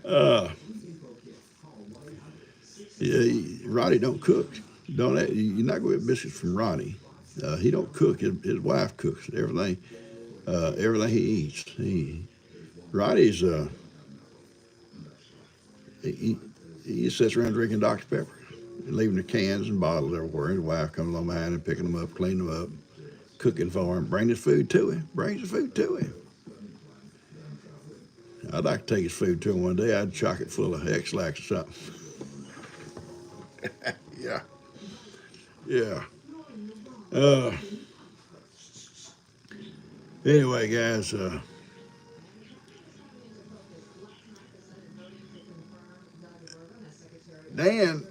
Uh, yeah, Ronnie don't cook. Don't you're not gonna get biscuits from Ronnie. He don't cook. His wife cooks everything. Everything he eats. Ronnie's he, he sits around drinking Dr. Pepper and leaving the cans and bottles everywhere. His wife comes along behind him, picking them up, cleaning them up, cooking for him, bringing his food to him, brings the food to him. I'd like to take his food to him one day. I'd chock it full of X-Lax or something. Yeah, yeah. Uh, anyway, guys, Dan,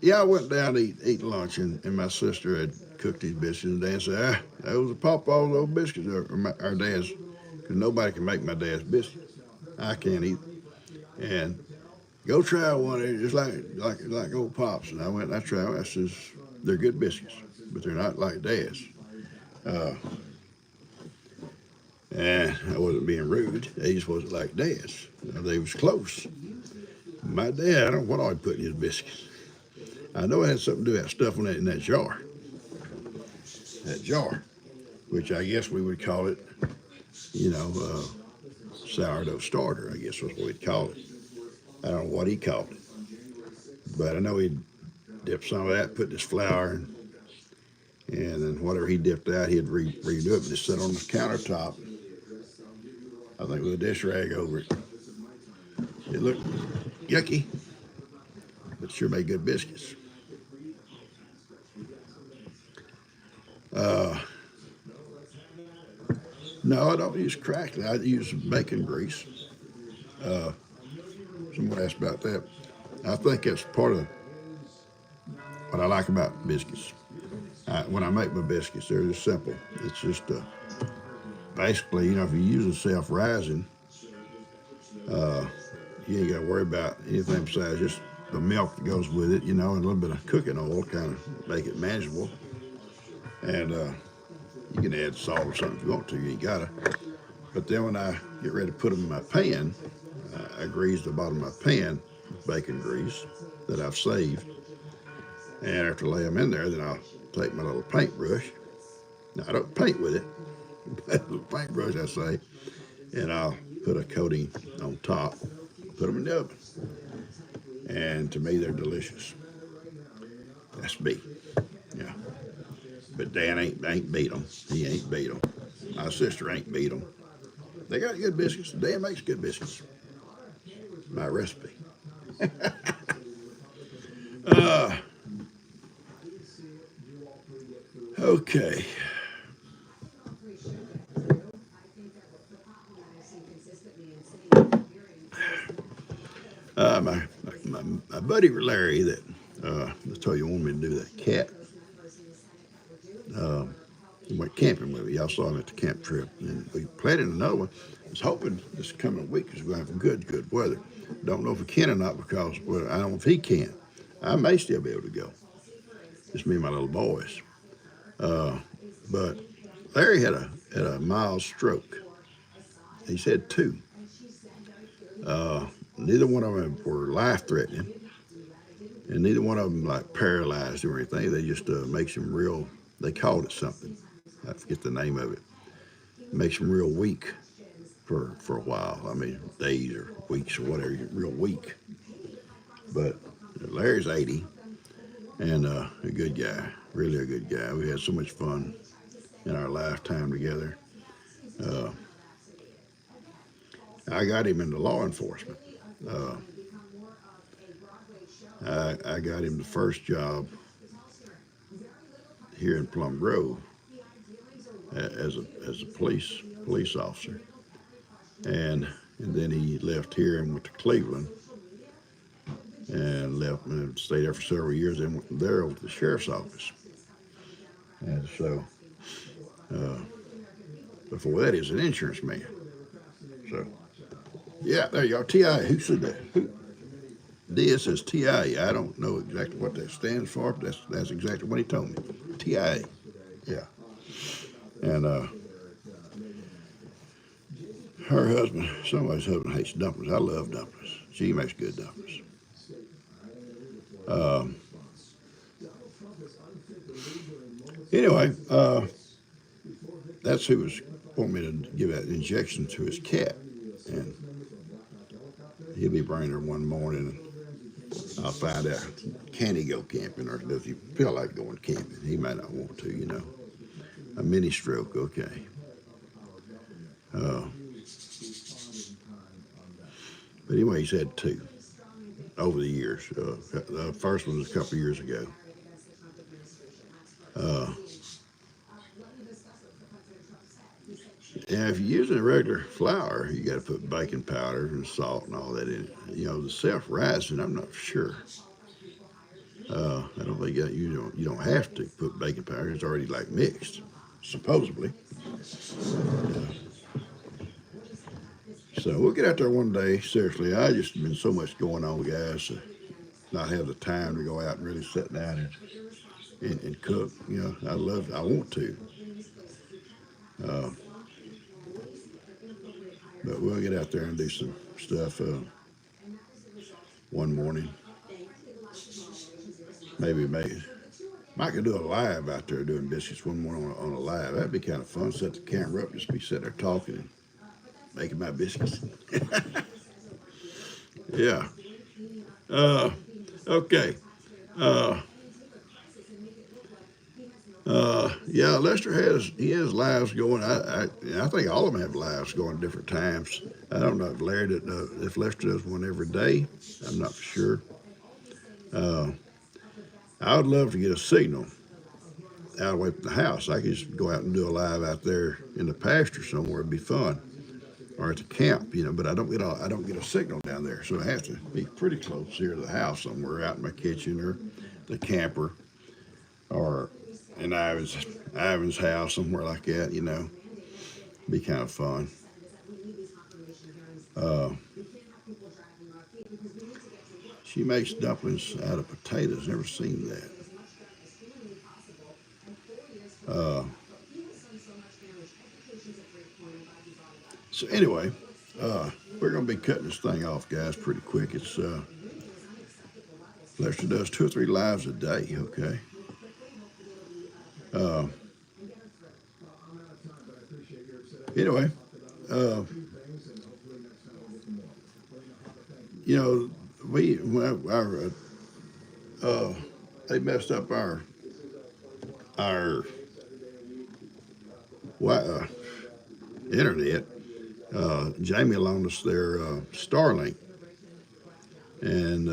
yeah, I went down to eat lunch, and my sister had cooked these biscuits, and Dan said, those are PawPaw's old biscuits, or our dad's, because nobody can make my dad's biscuits. I can't either. And go try one, just like old Pops. And I went and I tried one. I says, they're good biscuits, but they're not like Dad's. Uh, and I wasn't being rude. They just wasn't like Dad's. They was close. My dad, I don't know what I would put in his biscuits. I know it had something to do with that stuff in that jar. That jar, which I guess we would call it, sourdough starter, I guess was what we'd call it. I don't know what he called it. But I know he'd dip some of that, put this flour in, and then whatever he dipped out, he'd redo it and just sit on the countertop. I think with a dish rag over it. It looked yucky, but sure made good biscuits. No, I don't use crackling. I use bacon grease. Someone asked about that. I think that's part of what I like about biscuits. When I make my biscuits, they're just simple. It's just basically, if you use a self-rising, you ain't got to worry about anything besides just the milk that goes with it, and a little bit of cooking oil, kind of make it manageable. And you can add salt or something if you want to. You ain't got to. But then when I get ready to put them in my pan, I grease the bottom of my pan with bacon grease that I've saved. And after I lay them in there, then I'll take my little paintbrush. Now, I don't paint with it, but a little paintbrush, I say, and I'll put a coating on top, put them in the oven. And to me, they're delicious. That's me. Yeah. But Dan ain't beat them. He ain't beat them. My sister ain't beat them. They got good biscuits. Dan makes good biscuits. My recipe. Okay. My buddy Larry that I told you wanted me to do that cat. He went camping with me. Y'all saw him at the camp trip, and we planning another one. I was hoping this coming week because we're going to have good weather. Don't know if we can or not because I don't know if he can. I may still be able to go. Just me and my little boys. But Larry had a mild stroke. He said 2. Neither one of them were life-threatening, and neither one of them like paralyzed or anything. They just makes him real. They called it something. I forget the name of it. Makes him real weak for a while. I mean, days or weeks or whatever. You're real weak. But Larry's 80 and a good guy. Really a good guy. We had so much fun in our lifetime together. I got him into law enforcement. I got him the first job here in Plum Grove as a police officer, and then he left here and went to Cleveland and left and stayed there for several years. Then went there over to the sheriff's office, and so before that, he's an insurance man. So yeah, there you go. TI. Who said that? This is TI. I don't know exactly what that stands for, but that's exactly what he told me. TIA. Yeah. And her husband, somebody's husband hates dumplings. I love dumplings. She makes good dumplings. Anyway, that's who was wanting me to give that injection to his cat. And he'll be bringing her one morning. I'll find out, can he go camping or does he feel like going camping? He might not want to, you know. A mini stroke, okay. But anyway, he's had two over the years. The first one was a couple of years ago. And if you're using a regular flour, you got to put baking powder and salt and all that in it. You know, the self-rising, I'm not sure. I don't think you don't have to put baking powder. It's already like mixed, supposedly. So we'll get out there one day. Seriously, I just been so much going on, guys. Not have the time to go out and really sit down and cook. You know, I want to. But we'll get out there and do some stuff one morning. Maybe Mike could do a live out there doing biscuits one morning on a live. That'd be kind of fun. Set the camera up, just be sitting there talking and making my biscuits. Yeah. Okay. Yeah, Lester has lives going. I think all of them have lives going at different times. I don't know if Lester does one every day. I'm not for sure. I would love to get a signal out away from the house. I could just go out and do a live out there in the pasture somewhere. It'd be fun, or at the camp, you know. But I don't get a signal down there, so I have to be pretty close here to the house somewhere, out in my kitchen or the camper, or in Ivan's house somewhere like that. You know, be kind of fun. She makes dumplings out of potatoes. Never seen that. So anyway, we're going to be cutting this thing off, guys, pretty quick. It's Lester does 2 or 3 lives a day. Okay. Anyway, you know, they messed up our internet. Jamie loaned us their Starlink, and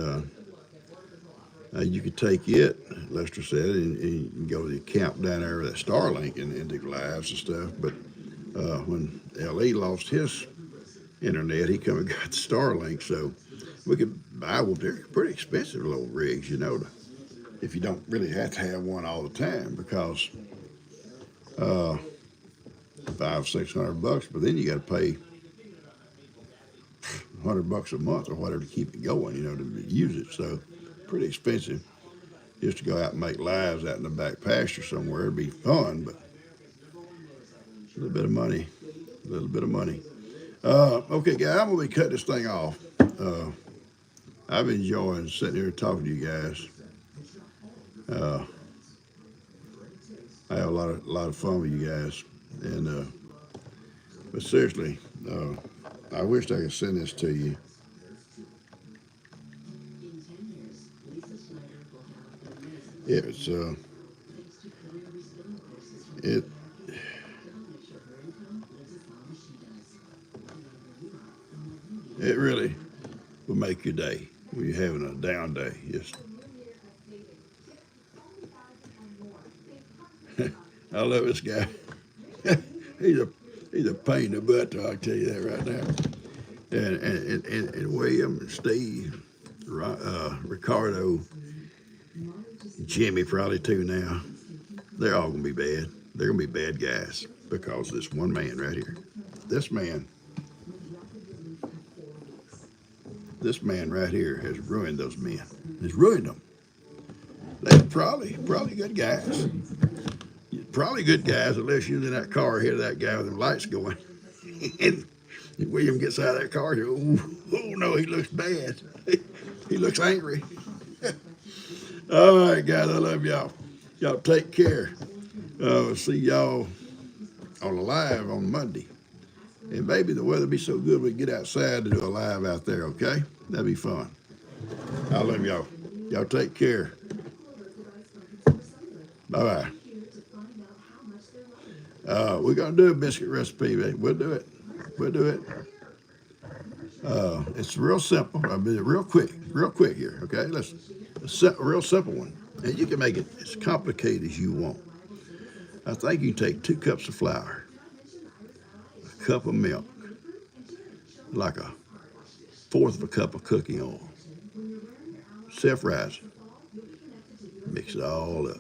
you could take it, Lester said, and go to the camp down there with that Starlink and do lives and stuff. But when LE lost his internet, he come and got the Starlink, so we could buy one. They're pretty expensive little rigs, you know, if you don't really have to have one all the time, because $500-600, but then you got to pay $100 a month or whatever to keep it going, you know, to use it. So pretty expensive just to go out and make lives out in the back pasture somewhere. It'd be fun, but a little bit of money. Okay, guys, I'm gonna be cutting this thing off. I've been enjoying sitting here talking to you guys. I have a lot of fun with you guys, and but seriously, I wished I could send this to you. It's it really will make your day when you're having a down day. Just I love this guy. he's a pain in the butt. I'll tell you that right now. And William and Steve, Ricardo, Jimmy probably too now. They're all gonna be bad. They're gonna be bad guys because of this one man right here. This man right here has ruined those men. He's ruined them. They're probably good guys. Probably good guys, unless you're in that car ahead of that guy with them lights going. And William gets out of that car. Oh no, he looks bad. He looks angry. All right, guys, I love y'all. Y'all take care. See y'all on a live on Monday. And maybe the weather be so good we can get outside to do a live out there, okay? That'd be fun. I love y'all. Y'all take care. Bye-bye. We're going to do a biscuit recipe. We'll do it. We'll do it. It's real simple. I'll be real quick here, okay? A real simple one. And you can make it as complicated as you want. I think you take 2 cups of flour, a cup of milk, like a 1/4 of a cup of cooking oil, self-rising. Mix it all up.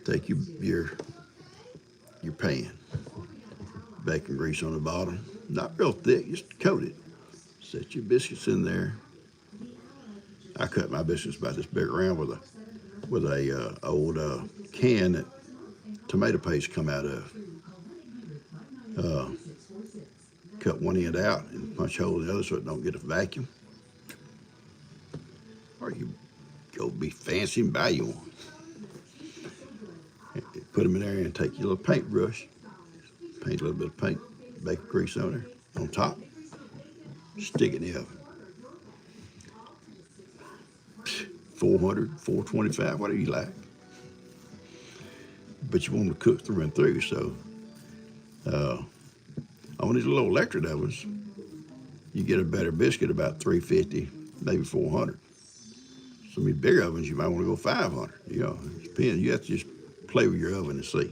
Take your pan, bacon grease on the bottom, not real thick, just coat it. Set your biscuits in there. I cut my biscuits about this big around with a old can that tomato paste come out of. Cut one end out and punch a hole in the other so it don't get a vacuum. Or you go be fancy and buy you one. Put them in there and take your little paintbrush, paint a little bit of paint, bacon grease on there, on top, stick it in the oven. 400, 425, whatever you like. But you want them to cook through and through, so on these little electric ovens, you get a better biscuit about 350, maybe 400. Some of these bigger ovens, you might want to go 500. It depends. You have to just play with your oven and see.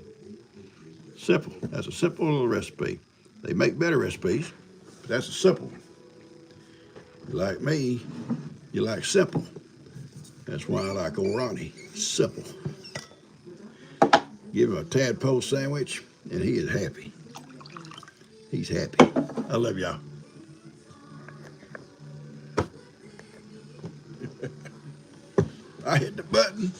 Simple. That's a simple little recipe. They make better recipes, but that's a simple one. Like me, you like simple. That's why I like old Ronnie. Simple. Give him a tadpole sandwich, and he is happy. He's happy. I love y'all. I hit the button.